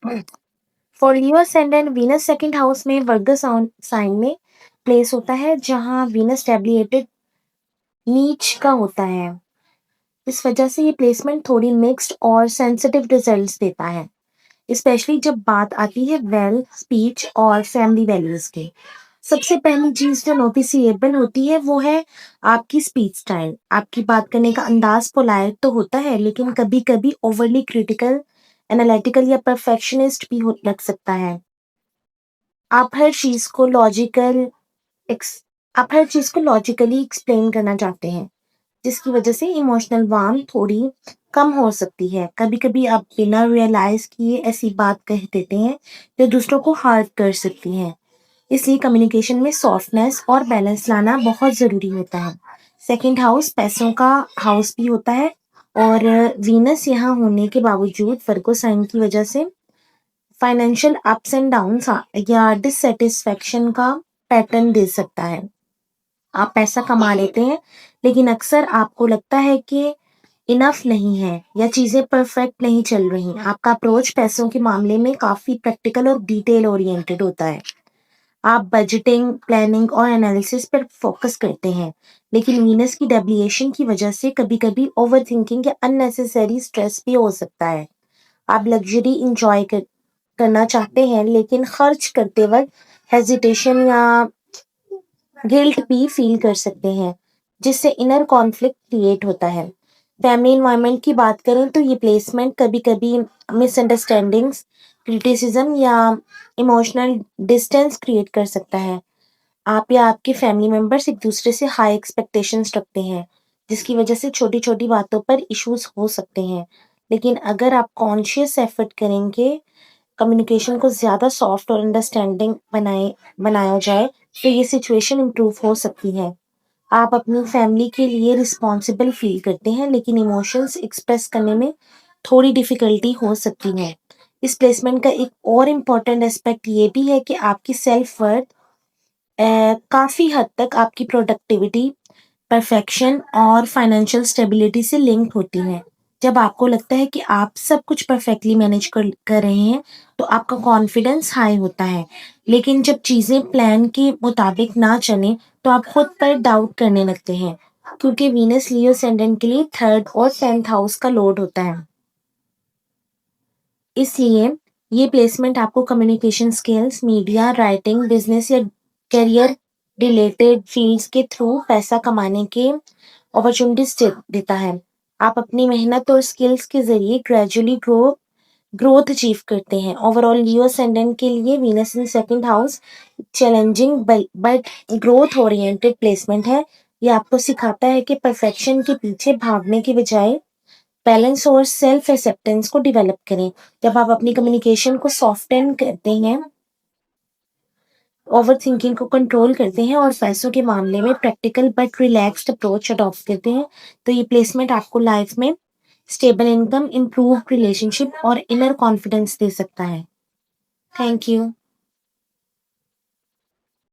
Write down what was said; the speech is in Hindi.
For Leo ascendant Venus second house में वर्गो साइन में प्लेस होता है, जहां वीनस स्टेबिलिटेड नीच का होता है। इस वजह से ये प्लेसमेंट थोड़ी मिक्स्ड और सेंसिटिव रिजल्ट्स देता है, स्पेशली जब बात आती है वेल्थ, स्पीच और फैमिली वैल्यूज की। सबसे पहली चीज जो नोटिसिएबल होती है वो है आपकी स्पीच स्टाइल। आपकी बात करने का अंदाज पोलाइट तो होता है, लेकिन कभी कभी ओवरली क्रिटिकल, एनालिटिकल या परफेक्शनिस्ट भी लग सकता है। आप हर चीज को लॉजिकल एक्स आप हर चीज को लॉजिकली एक्सप्लेन करना चाहते हैं, जिसकी वजह से इमोशनल वार्म थोड़ी कम हो सकती है। कभी कभी आप बिना रियलाइज किए ऐसी बात कह देते हैं जो दूसरों को हर्ट कर सकती है। इसलिए कम्युनिकेशन में सॉफ्टनेस और बैलेंस लाना बहुत ज़रूरी होता है। सेकंड हाउस पैसों का हाउस भी होता है, और वीनस यहाँ होने के बावजूद वर्गो साइन की वजह से फाइनेंशियल अप्स एंड डाउन्स या डिससेटिस्फैक्शन का पैटर्न दे सकता है। आप पैसा कमा लेते हैं, लेकिन अक्सर आपको लगता है कि इनफ नहीं है या चीज़ें परफेक्ट नहीं चल रही। आपका अप्रोच पैसों के मामले में काफ़ी प्रैक्टिकल और डिटेल ओरिएंटेड होता है। आप बजटिंग, प्लानिंग और एनालिसिस पर फोकस करते हैं, लेकिन वीनस की डेविएशन की वजह से कभी-कभी ओवरथिंकिंग या अननेसेसरी स्ट्रेस भी हो सकता है। आप लग्जरी इंजॉय करना चाहते हैं, लेकिन खर्च करते वक्त हेजिटेशन या गिल्ट भी फील कर सकते हैं, जिससे इनर कॉन्फ्लिक्ट क्रिएट होता है। फैमिली एनवायरनमेंट की बात करें तो ये प्लेसमेंट कभी-कभी मिसअंडरस्टैंडिंग्स, क्रिटिसिज्म या इमोशनल डिस्टेंस क्रिएट कर सकता है। आप या आपके फैमिली मेंबर्स एक दूसरे से हाई एक्सपेक्टेशंस रखते हैं, जिसकी वजह से छोटी-छोटी बातों पर इश्यूज हो सकते हैं। लेकिन अगर आप कॉन्शियस एफर्ट करेंगे, कम्युनिकेशन को ज़्यादा सॉफ्ट और अंडरस्टैंडिंग बनाया जाए, तो ये सिचुएशन इम्प्रूव हो सकती है। आप अपनी फैमिली के लिए रिस्पॉन्सिबल फील करते हैं, लेकिन इमोशंस एक्सप्रेस करने में थोड़ी डिफिकल्टी हो सकती है। इस प्लेसमेंट का एक और इम्पॉर्टेंट एस्पेक्ट ये भी है कि आपकी सेल्फ वर्थ काफ़ी हद तक आपकी प्रोडक्टिविटी, परफेक्शन और फाइनेंशियल स्टेबिलिटी से लिंक्ड होती हैं। जब आपको लगता है कि आप सब कुछ परफेक्टली मैनेज कर रहे हैं, तो आपका कॉन्फिडेंस हाई होता है। लेकिन जब चीज़ें प्लान के मुताबिक ना चलें, तो आप खुद पर डाउट करने लगते हैं, क्योंकि वीनस लियो असेंडेंट के लिए 3rd और 10th हाउस का लोड होता है। इसलिए ये प्लेसमेंट आपको communication skills, media, writing, business या करियर रिलेटेड फील्ड्स के थ्रू पैसा कमाने के अपॉर्चुनिटीज देता है। आप अपनी मेहनत और स्किल्स के जरिए ग्रेजुअली ग्रोथ अचीव करते हैं। ओवरऑल लियो असेंडेंट के लिए Venus in second house challenging but growth oriented placement है। ये आपको सिखाता है कि परफेक्शन के पीछे भागने के बजाय बैलेंस और सेल्फ एक्सेप्टेंस को डेवलप करें। जब आप अपनी कम्युनिकेशन को सॉफ्टन करते हैं, ओवरथिंकिंग को कंट्रोल करते हैं और पैसों के मामले में practical but relaxed approach adopt करते हैं, तो ये प्लेसमेंट आपको लाइफ में स्टेबल इनकम, इम्प्रूव रिलेशनशिप और इनर कॉन्फिडेंस दे सकता है। Thank you.